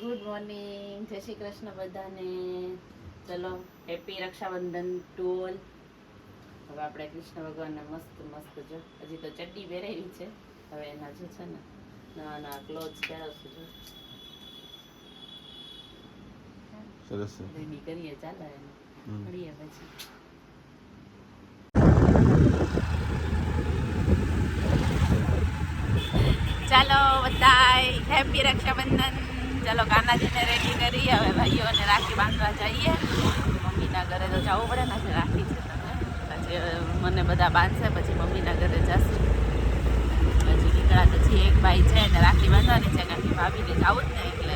Good morning, જય શ્રી કૃષ્ણ બધાને. ચલો હેપી રક્ષાબંધન ટુ ઓલ. હવે આપણે કૃષ્ણ ભગવાનને મસ્ત મસ્ત જો હજી તો ચડ્ડી પહેરેલી છે. હવે એના જે છે ને નવા નવા ક્લોથ પહેરશું જો સરસ રેડી કરીએ. ચાલો એને મળીએ પછી. ચાલો બધાય હેપી રક્ષાબંધન. ચાલો કાનાજીને રેડી કરી હવે ભાઈઓને રાખી બાંધવા જઈએ. મમ્મીના ઘરે તો જવું પડે ને, રાખી છે પછી મને બધા બાંધશે પછી મમ્મીના ઘરે જશું. હજી નીકળા પછી એક ભાઈ છે એને રાખી બાંધવાની છે, કારણ કે ભાભીને જવું જ ને એટલે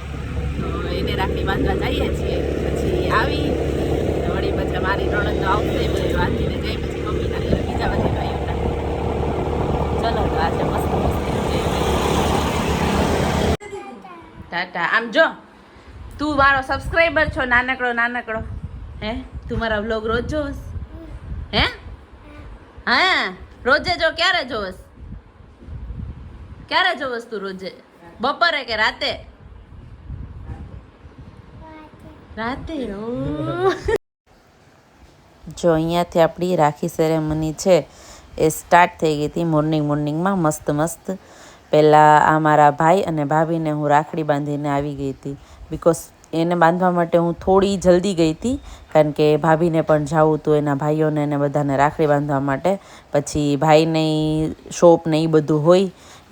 તો એને રાખી બાંધવા જઈએ છીએ. પછી આવી વળી પછી મારી નણંદ તો આવશે, બધી બાંધીને જઈ પછી મમ્મીના ઘરે બીજા બધી ભાઈઓના. ચલો તો આજે મસ્ત મસ્ત ટાટા. આમ જો તું મારો સબસ્ક્રાઈબર છો, નાનકડો નાનકડો. હે તું મારા વ્લોગ રોજ જોવસ? હે હા રોજે જો. ક્યારે જોવસ? ક્યારે જોવસ તું રોજે? બપોરે કે રાતે? રાતે. જો અહીંયાથી આપણી રાખી સેરેમની છે એ સ્ટાર્ટ થઈ ગઈ હતી મોર્નિંગમાં મસ્ત મસ્ત. પહેલાં આ મારા ભાઈ અને ભાભીને હું રાખડી બાંધીને આવી ગઈ હતી. બિકોઝ એને બાંધવા માટે હું થોડી જલ્દી ગઈ હતી, કારણ કે ભાભીને પણ જવું હતું એના ભાઈઓને એને બધાને રાખડી બાંધવા માટે. પછી ભાઈને શોપ ને એ બધું હોય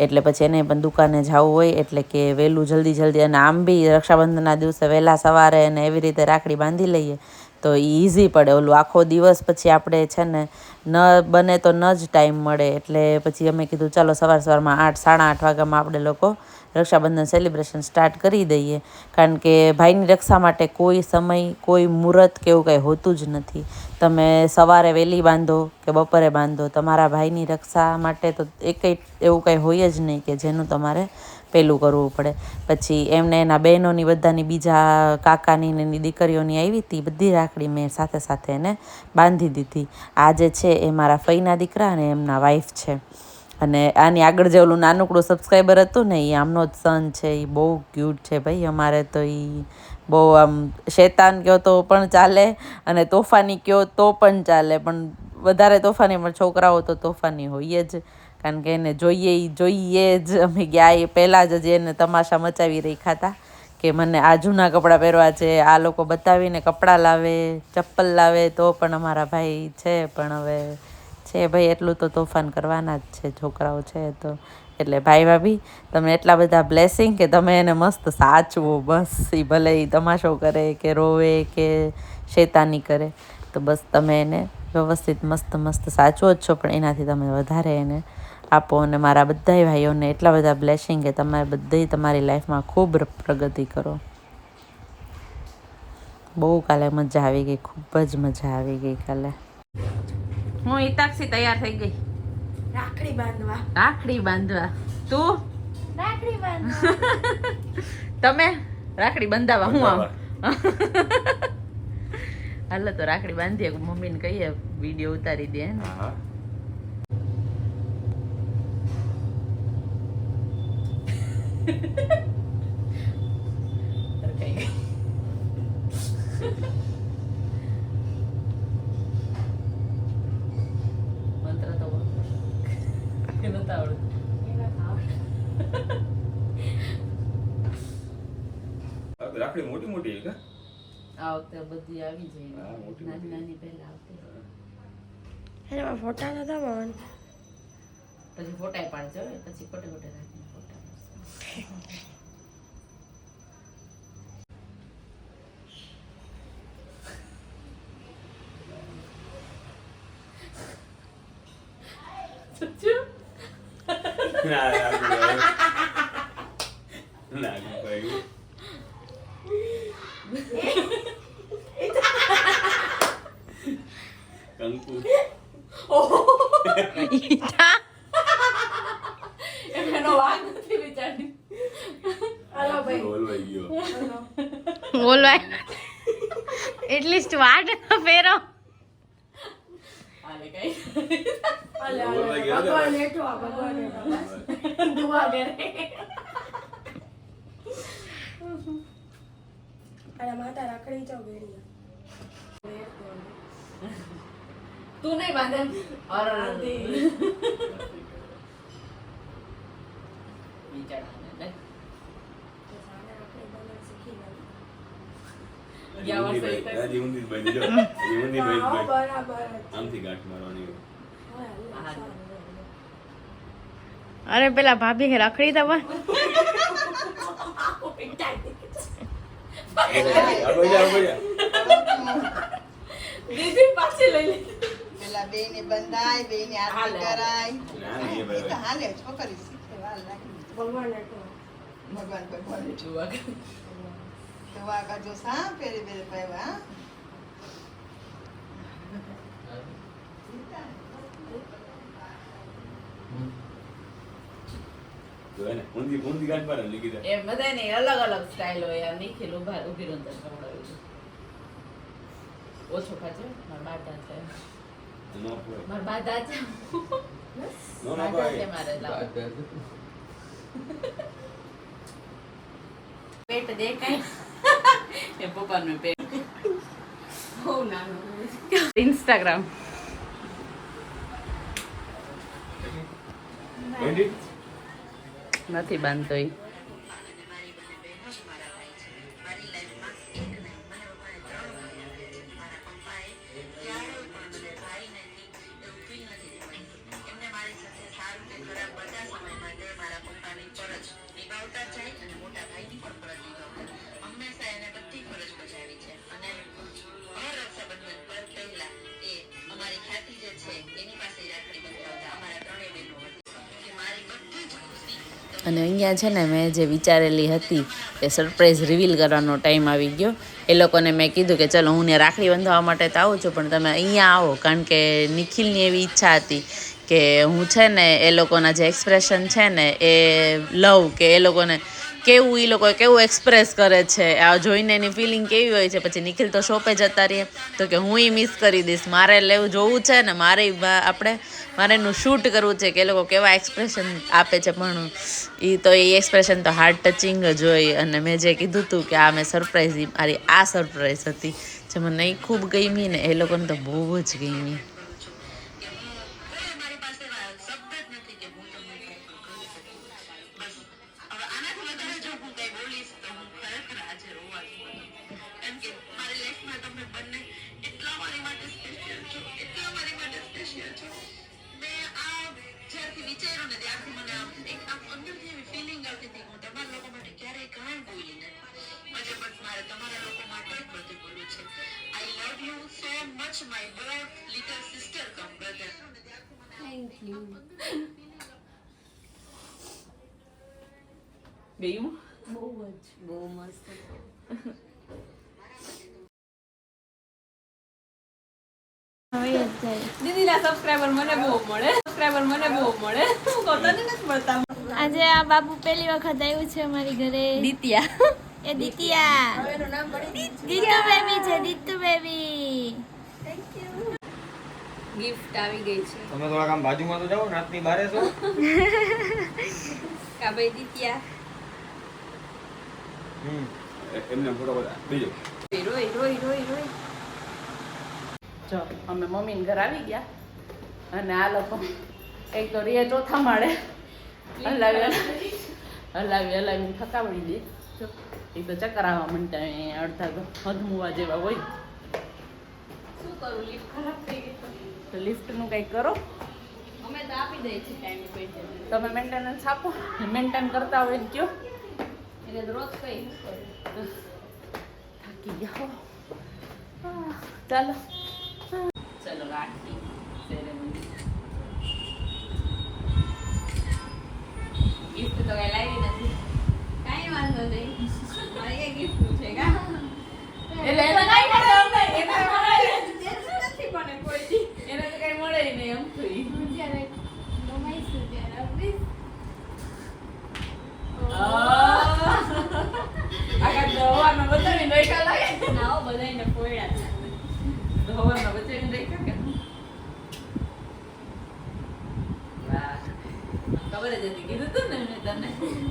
એટલે પછી એને પણ દુકાને જવું હોય, એટલે કે વહેલું જલ્દી. અને આમ બી રક્ષાબંધનના દિવસે વહેલા સવારે એને એવી રીતે રાખડી બાંધી લઈએ તો એ ઇઝી પડે. ઓલું આખો દિવસ પછી આપણે છે ને ન બને તો ન જ ટાઈમ મળે, એટલે પછી અમે કીધું ચાલો સવારમાં 8 સાડા 8 વાગ્યામાં આપણે લોકો રક્ષાબંધન સેલિબ્રેશન સ્ટાર્ટ કરી દઈએ. કારણ કે ભાઈની રક્ષા માટે કોઈ સમય, કોઈ મુહૂર્ત કે એવું કંઈ હોતું જ નથી. તમે સવારે વહેલી બાંધો કે બપોરે બાંધો, તમારા ભાઈની રક્ષા માટે તો એકેય એવું કંઈ હોય જ નહીં કે જેનું તમારે પેલું કરવું પડે. પછી એમને એના બહેનોની બધાની બીજા કાકાની ને એની દીકરીઓની આવી હતી, બધી રાખડી મેં સાથે સાથે એને બાંધી દીધી. આ જે છે એ મારા ફઈના દીકરા અને એમના વાઈફ છે. અને આની આગળ જે ઓલું નાનકડું સબસ્ક્રાઈબર હતું ને, એ આમનો જ સન છે. એ બહુ ક્યુટ છે ભાઈ. અમારે તો એ બહુ આમ શેતાન કહો તો પણ ચાલે અને તોફાની કહો તો પણ ચાલે, પણ વધારે તોફાની, પણ છોકરાઓ તો તોફાની હોય જ, કારણ કે એને જોઈએ જ. અમે ગયા એ પહેલાં જ એને તમાશા મચાવી રાખ્યા હતા કે મને આ જૂના કપડાં પહેરવા છે. આ લોકો બતાવીને કપડાં લાવે, ચપ્પલ લાવે તો પણ અમારા ભાઈ છે. પણ હવે છે ભાઈ, એટલું તો તોફાન કરવાના જ છે, છોકરાઓ છે તો. એટલે ભાઈ ભાભી તમને એટલા બધા બ્લેસિંગ કે તમે એને મસ્ત સાચવો. બસ એ ભલે એ તમાશો કરે કે રોવે કે શેતાની કરે, તો બસ તમે એને વ્યવસ્થિત મસ્ત સાચવો જ છો, પણ એનાથી તમે વધારે એને આપો. અને મારા બધાય ભાઈઓને એટલા બધા બ્લેસિંગ કે તમારે બધાય તમારી લાઈફમાં ખૂબ પ્રગતિ કરો. બહુ કાલે મજા આવી ગઈ, ખૂબ જ મજા આવી ગઈ કાલે. હું હિતાક્ષી તૈયાર થઈ ગઈ રાખડી બાંધવા. તું રાખડી બાંધવા. તમે રાખડી બંધાવા. હું આમ હાલો તો રાખડી બાંધીએ. મમ્મીને કહીએ વિડીયો ઉતારી દે. મંત્ર તો નથી આવડતું. રાખડી મોટી મોટી છે. આ વખતે બધી આવી જાય, નાની નાની પહેલા આવતી. એમાં ફોટા નતા પણ પછી ફોટા પાડજો, પછી ખોટે રાખીને ફોટા કંકુ એનો વાગ નથી વિચારી. હાલો ભાઈ બોલવાઈ ગયો. બોલવાય એટલીસ્ટ વાટ ફેરો. હાલે કઈ ભગવાન હેઠો દુઆ કરે. અને માતા રાખડી ચો બેડી તું નહીં બાંધે ઓર બિચારાને રાજી ઊંધી જ બાંધી જો. એ ઊંધી બાંધી બાંધી. બરાબર આમથી ગાંઠ મારવાની હોય. અરે પેલા ભાભી કે રાખડી તો પણ આગળ જા, આગળ જા. દીદી પાછી લઈ લે પેલા બેને બંધાય બેને આરતી કરાય ના, ના, એ એ તો બરાબર. હાલે છોકરી શીખે વાર લાગે ભગવાન ભગવાન તો વાગા જો સા પેરે પેરે પાવા જો એને ઊંધી ઊંધી ગાંઠ મારે લીધી તા. એ બધાની અલગ અલગ સ્ટાઇલ હોય આ નિખિલ ઉભી રહો તો ખવડાવી દે. ઓછો ખાજો મારા બાદા છે નો હોય. મારા બાદા છે નો બાદા છે ભાઈ. મારે લાવો પેટ દેખાય એ પપ્પાનું પેટ બહુ નાનું ઇન્સ્ટાગ્રામ બાંધી? નથી બાંધતો ઈ. અને અહીંયા છે ને મેં જે વિચારેલી હતી એ સરપ્રાઈઝ રિવીલ કરવાનો ટાઈમ આવી ગયો. એ લોકોને મેં કીધું કે ચલો હું ને રાખડી બંધાવવા માટે તો આવું છું પણ તમે અહીંયા આવો, કારણ કે નિખિલની એવી ઈચ્છા હતી કે હું છે ને એ લોકોના જે એક્સપ્રેશન છે ને એ લવ કે એ લોકોને કેવું એ લોકો કેવું એક્સપ્રેસ કરે છે આ જોઈને એની ફિલિંગ કેવી હોય છે. પછી નિખિલ તો શોપે જતા રહીએ તો કે હું મિસ કરી દઈશ, મારે લેવું જોવું છે ને મારે એનું શૂટ કરવું છે કે એ લોકો કેવા એક્સપ્રેશન આપે છે. પણ એ એક્સપ્રેશન તો હાર્ટ ટચિંગ જ હોય. અને મેં જે કીધું હતું કે આ મેં સરપ્રાઈઝ મારી આ સરપ્રાઈઝ હતી જે મને નહીં ખૂબ ગમી ને એ લોકોને તો બહુ જ ગમી. ગયું બહુ મસ્ત. દીદીના સબસ્ક્રાઇબર મને બહુ મળે હું કહું તને નથી મળતા. આજે આ બાબુ પહેલી વખત આવ્યું છે અમારી ઘરે. દીતિયા એ દીતિયા દીતુ બેબી છે, દીતુ બેબી. ગિફ્ટ આવી ગઈ છે તમે થોડાક આમ બાજુમાં તો જાઓ, નાતની બારે છો. કા ભાઈ દીતિયા એમને ફોટો બધા બીજો રોઈ જો અમે મમ્મીને ઘર આવી ગયા અને આ લોકો એક તો રે ચોથા માળે હલાવી થકાવડી દે. જો એ તો ચક્કર આવવા માંડતા અડધા તો હદમુવા જેવા હોય. શું કરું લિફ્ટ ખરાબ થઈ ગઈ તો લિફ્ટનું કંઈક કરો, અમે તો આપી દઈએ છીએ ટાઈમ પૈસે તમે મેન્ટેનન્સ આપો, મેન્ટેન કરતા હોય ને કયો. એટલે રોજ કઈ થાકી ગયા હો. ચાલો ચલો રાખી સેરેમની. ગિફ્ટ તો કઈ લાવી નથી. કાંઈ વાંધો નહીં મારે કઈ ગિફ્ટ છે કા એટલે એને કાંઈ મળે અમને, એને નથી મને કોઈ દી એને તો કાંઈ મળે નહીં એમ થઈ. જ્યારે રમાઈશું ત્યારે આપીશ. આખા હવારમાં બધાને ડોકા લાગે. નાઓ બધાને પોયડા છે હવારમાં બધાને ડોકા કે વાહ, ખબર જ હતી, કીધું તું ને મેં તને.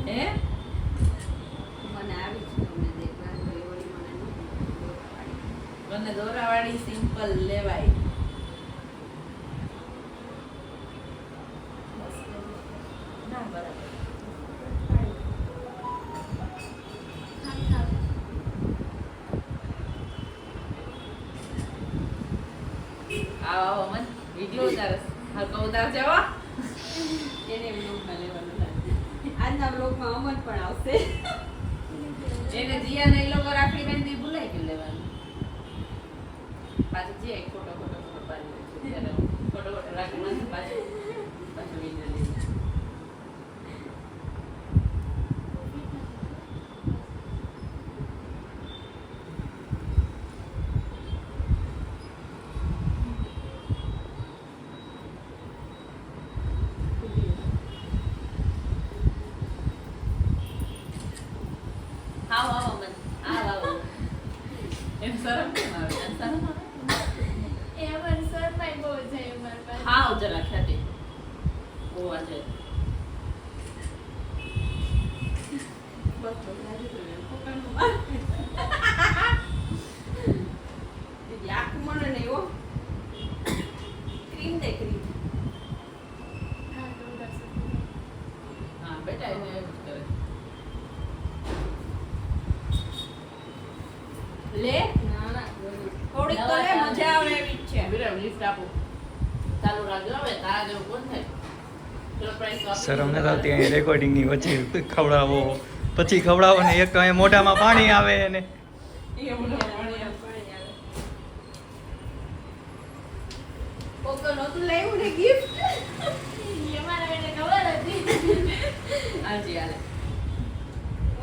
હે મને આવી છે તમને દેખવા તો એવડી મને નથી. મને દોરાવાળી સિમ્પલ લેવાય. ના બરાબર. આવો મન વિડિયો ઉતારસ. હલકો ઉતારજે હો. એને બ્લોગમાં લેવાનું લાગે. આજના બ્લોગમાં અમન પણ આવશે. એને જીયાને એ લોકો રાખડી બાંધી ભૂલાઈ ગયું લેવાનું. પાછું જે ફોટો પાડી લે. ફોટો રાખડી બાંધી પાછું વિડિયો લે. આવો મન આવો. એમ શરમ કેમ આવે? એમ શરમ આવે? એ અમારે સરપાઈ બહુ જાય અમારે પાસે. હા જરા ખ્યાતિ બહુ આજે આખું મને નહીં હો. ક્રીમ દે ક્રીમ. હા, તો ઉધર સે. હા બેટા એને એવું જ કરે. લે ના ના થોડીક તો લે, મજા આવે એવી જ છે. વિરામ લિફ્ટ આપો. ચાલુ રાખજો. હવે તારા જેવું કોણ થાય? સરપ્રાઈઝ આપી શરમ ન આવતી અહીં રેકોર્ડિંગની વચ્ચે ખવડાવો પછી ખવડાવો ને એક અહીં મોઢામાં પાણી આવે ને કોકો નહોતું લાવ્યું ને gift? એ અમારા બેને ખબર હતી. હાજી હાલે.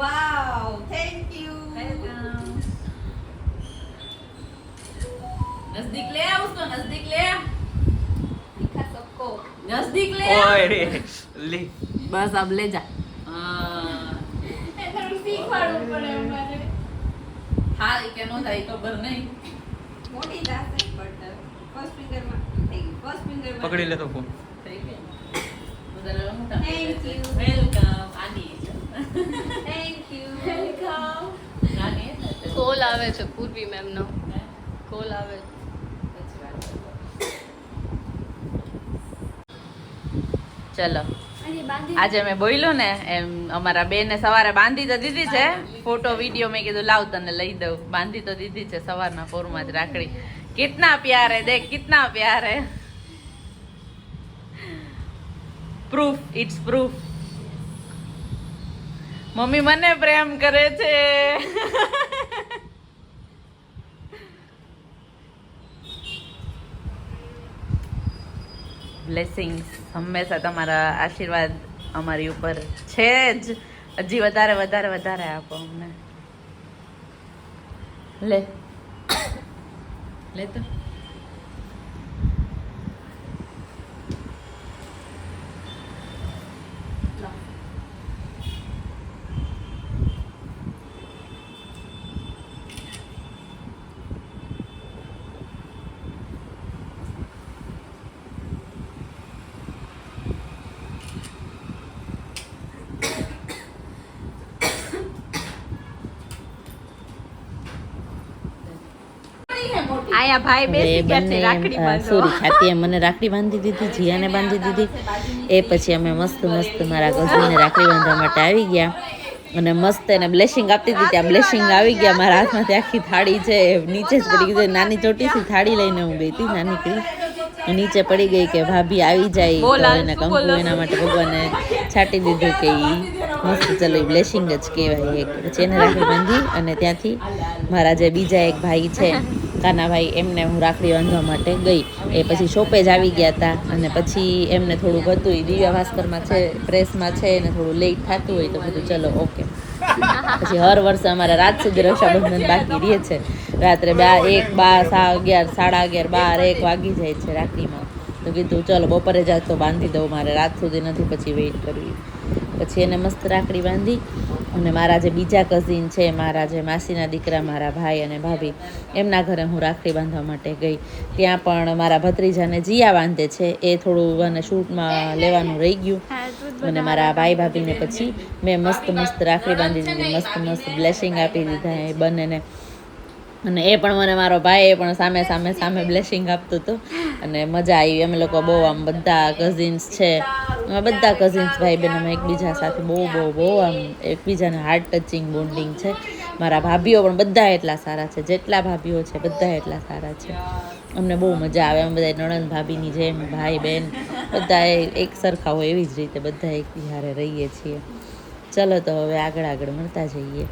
Wow, thank you. नजदीक ले आ उसको, नजदीक ले आ. दिखा सबको. नजदीक ले आ. ઓય રે લી बस अब ले जा. हाँ. એ થોડું શીખવાડવું પડે અમારે. હા એ કે નો થાય ખબર નહીં. મોટી દાસ બટ ફર્સ્ટ ફિંગર માં થઈ ગઈ. ફર્સ્ટ ફિંગર માં પકડી લે તો ફોન થઈ ગઈ. વધારે મોટા. Thank you. વેલકમ આની. Thank you. વેલકમ. નાની હે ને? કોલ આવે છે પૂર્વી મેમ નો. હે? કોલ આવે છે. સાચી વાત છે. ચલો હજી બાંધી આજે મેં બોલ્યું ને એમ અમારા બેને સવારે બાંધી તો દીધી છે. ફોટો વિડીયો મેં કીધું લાવ તને લઈ દઉં. બાંધી તો દીધી છે સવારના પોરમાં જ રાખડી. કિતના પ્યાર હે દેખ, કિતના પ્યાર હે. Proof, it's proof. મમ્મી મને પ્રેમ કરે છે. બ્લેસિંગ્સ હંમેશા તમારા આશીર્વાદ અમારી ઉપર છે જ. હજી વધારે વધારે વધારે આપો અમને. લે લે તો આયા ભાઈ બેસી ગયા છે રાખડી બાંધવા. સોરી ખ્યાતિએ મને રાખડી બાંધી દીધી, જીયાને બાંધી દીધી. એ પછી અમે મસ્ત મસ્ત મારા કઝિનને રાખડી બાંધવા માટે આવી ગયા અને મસ્ત એને બ્લેસિંગ આપતી હતી. ત્યાં બ્લેસિંગ આવી ગયા. મારા હાથમાંથી આખી થાળી છે નીચે જ પડી ગઈ. નાની ચોટીથી થાળી લઈને હું ગઈ હતી નાનીકડી. નીચે પડી ગઈ કે ભાભી આવી જાય તો એને કંકુ એના માટે ભગવાને છાંટી દીધું કે ઈ મસ્ત ચલો એ બ્લેસિંગ જ કહેવાય એક. પછી એને રાખડી બાંધી અને ત્યાંથી મારા જે બીજા એક ભાઈ છે કાનાભાઈ એમને હું રાખડી બાંધવા માટે ગઈ. એ પછી શોપે જ આવી ગયા હતા અને પછી એમને થોડુંક હતું એ દિવ્યા ભાસ્કરમાં છે પ્રેસમાં છે ને થોડું લેટ થતું હોય તો બધું ચલો ઓકે. પછી હર વર્ષે અમારે રાત સુધી રક્ષાબંધન બાકી રહે છે. રાત્રે 1, 12, 11, 11:30, 12, 1 વાગી જાય છે રાખડીમાં. તો કીધું ચલો બપોરે જ તો બાંધી દઉં, મારે રાત સુધી નથી પછી વેઇટ કરવી. પછી એને મસ્ત રાખડી બાંધી અને મારા જે બીજા કઝિન છે, મારા જે માસીના દીકરા, મારા ભાઈ અને ભાભી, એમના ઘરે હું રાખડી બાંધવા માટે ગઈ. ત્યાં પણ મારા ભત્રીજાને જીયા બાંધે છે એ થોડું મને શૂટમાં લેવાનું રહી ગયું અને મારા ભાઈ ભાભીને પછી મેં મસ્ત મસ્ત રાખડી બાંધી દીધી, મસ્ત મસ્ત બ્લેસિંગ આપી દીધા એ બંનેને. અને એ પણ મને મારો ભાઈ એ પણ સામે બ્લેસિંગ આપતું હતું અને મજા આવી. અમે લોકો બહુ આમ બધા કઝિન્સ છે, અમે બધા કઝિન્સ ભાઈ બહેન અમે એકબીજા સાથે બહુ આમ એકબીજાને હાર્ટ ટચિંગ બોન્ડિંગ છે. મારા ભાભીઓ પણ બધા એટલા સારા છે, જેટલા ભાભીઓ છે બધા એટલા સારા છે. અમને બહુ મજા આવે. અમે બધા નણંદ ભાભીની જેમ ભાઈ બહેન બધા એક સરખા હોય એવી જ રીતે બધા એકબીજા રહીએ છીએ. ચલો તો હવે આગળ મળતા જઈએ.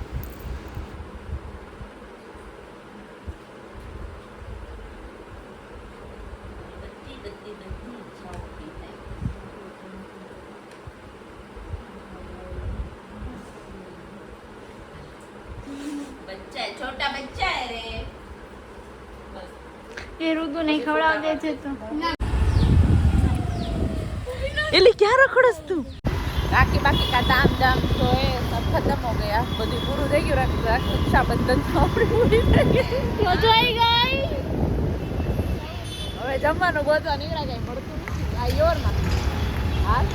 छोटा बच्चा है रे. ये ऋतु नहीं खवड़ा दे છે તો एली क्या रखड़स तू? राखी बाकी का दाम तो है सब खत्म हो गया. બધું પૂરું થઈ ગયું. રાખી રક્ષાબંધન તો આપણી પૂરી થઈ ગઈ. મજા આવી ગઈ. હવે જમવાનું ગોતવા નીકળ્યા જાય મળતું નથી. આ યોરમાં હાલ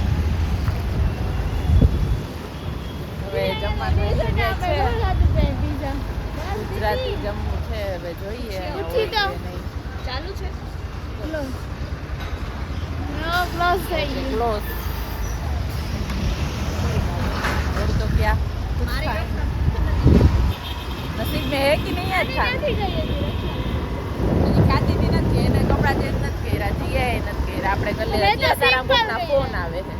હવે જમવાનું છે. ગુજરાતી જમવું છે. હવે જોઈએ ચાલુ છે. ક્લોઝ થઈ ગયું. क्लोज और तो क्या नसीब में है कि नहीं है. अच्छा ખાતી બી નથી. એને કપડા ચેન્જ નથી કર્યા. જીએ નથી કર્યા. આપણે ગલે તારા મોટના ફોન આવે છે.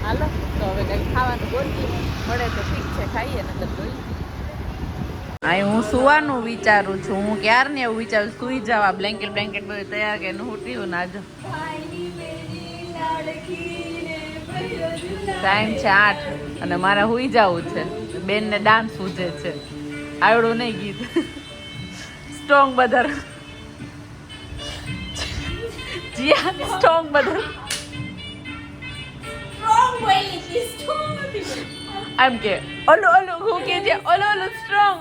હાલો તો હવે કંઈક ખાવાનું ગોતીએ. મળે તો ઠીક છે, ખાઈએ ને તો જોઈએ. અહીં હું સુવાનું વિચારું છું. હું ક્યારને એવું વિચારું સુઈ જવા. બ્લેન્કેટ બધું તૈયાર કે નૂટ્યું ના જો. ટાઈમ છે 8 અને મારે સુઈ જવું છે. બેનને ડાન્સ સૂજે છે. આવડું નહીં ગીત. સ્ટ્રોંગ બદર જીયા સ્ટ્રોંગ બદર એમ કે ઓલું હું કે છે ઓલું સ્ટ્રોંગ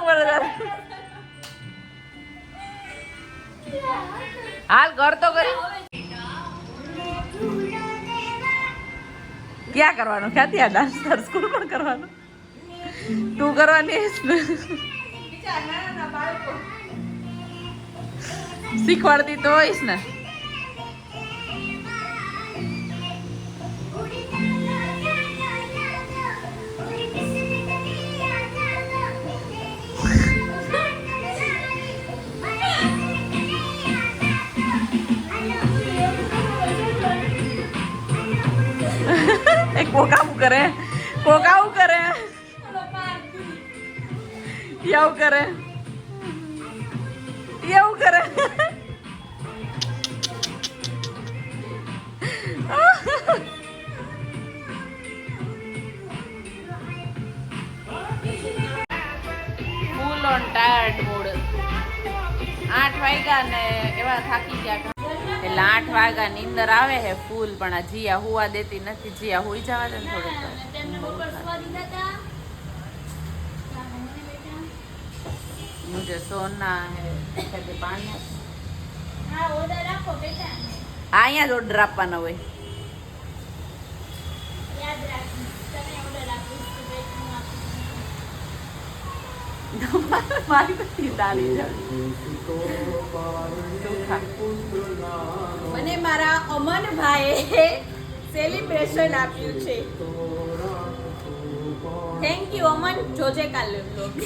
બરાબર. હાલ કર તો કરી. ક્યાં કરવાનું? ક્યાંથી આ ડાન્સ તાર સ્કૂલ પણ કરવાનું? તું કરવાની ને શીખવાડતી તો હોઈશ ને. કોક આવું કરે એવું કરે. Full on tired mood. 8 વાગ્યા ને એવા થાકી ગયા. એટલે 8 વાગ્યા નીંદર આવે છે ફૂલ. પણ આ જીયા હુવા દેતી નથી. જીયા હુઈ જવા દે ને થોડુંક. मुझे सोना है पानी. અહીંયા જ ઓર્ડર આપવાનો હોય. મારી બધી તાળી મને મારા અમનભાઈએ સેલિબ્રેશન આપ્યું છે. થેન્ક યુ અમન. જોજે કાલે બ્લોગ.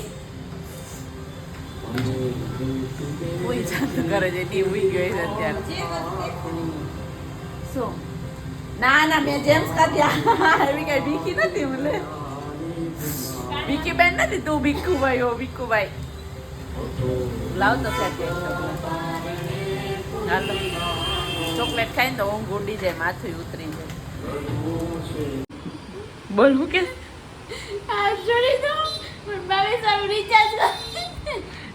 કોઈ જાત કરે છે તી ઉઈ ગઈ છે અત્યારે. શું? ના મેં જેમ્સ કાઢ્યા. એવી કઈ ભીખી નથી. મને ભીખી બેન નથી. તું ભીખુભાઈ હો. ભીખુભાઈ લાવ તો હાલો. ચોકલેટ ખાઈને તો ઊંઘ ઉડી જાય. માથું ઉતરી જાય. બોલ હું કે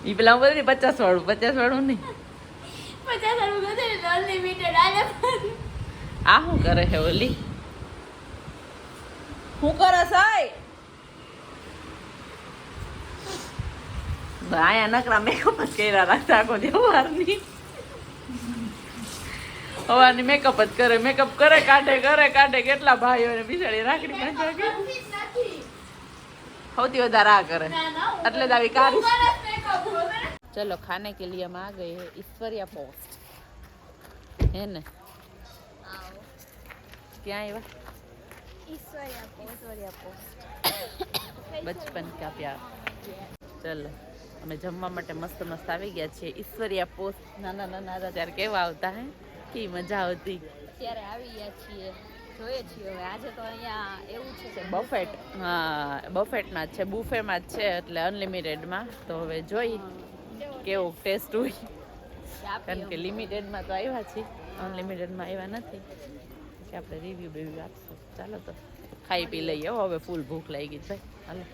ઈ પેલા હું બધી 50 વાળું નહીં. 50 વાળું અનલિમિટેડ આલે. આ શું કરે છે ઓલી? શું કરે સાઈ? આયા નકરા મેકઅપ જ કર્યા રાખતા આખો દેવારની. સવારની મેકઅપ જ કરે. મેકઅપ કરે કાઢે. કેટલા ભાઈઓ ને બિચારી રાખડી બાંધવા ગઈ. સૌથી વધારે આ કરે એટલે જ આવી કારી ચલો ખાને કે लिए हम आ गए हैं ईश्वरिया पोस्ट है ना क्या है ईश्वरिया पोस्ट बचपन का प्यार चलो અમે જમવા માટે મસ્ત મસ્ત આવી ગયા છીએ ઈશ્વરિયા પોસ્ટ નાના નાના હતા ત્યારે કેવા આવતા હે કે મજા આવતી ત્યારે આવી ગયા છીએ જોઈએ છીએ હવે આજે તો અહીંયા એવું છે બફેટ હા બફેટમાં જ છે બુફેમાં જ છે એટલે અનલિમિટેડમાં તો હવે જોઈ કેવો ટેસ્ટ હોય કારણ કે લિમિટેડમાં તો આવ્યા છીએ અનલિમિટેડમાં આવ્યા નથી કે આપણે રિવ્યુ બેવ્યુ આપશું ચાલો તો ખાઈ પી લઈએ હવે ફૂલ ભૂખ લાગી ગઈ ભાઈ હાલો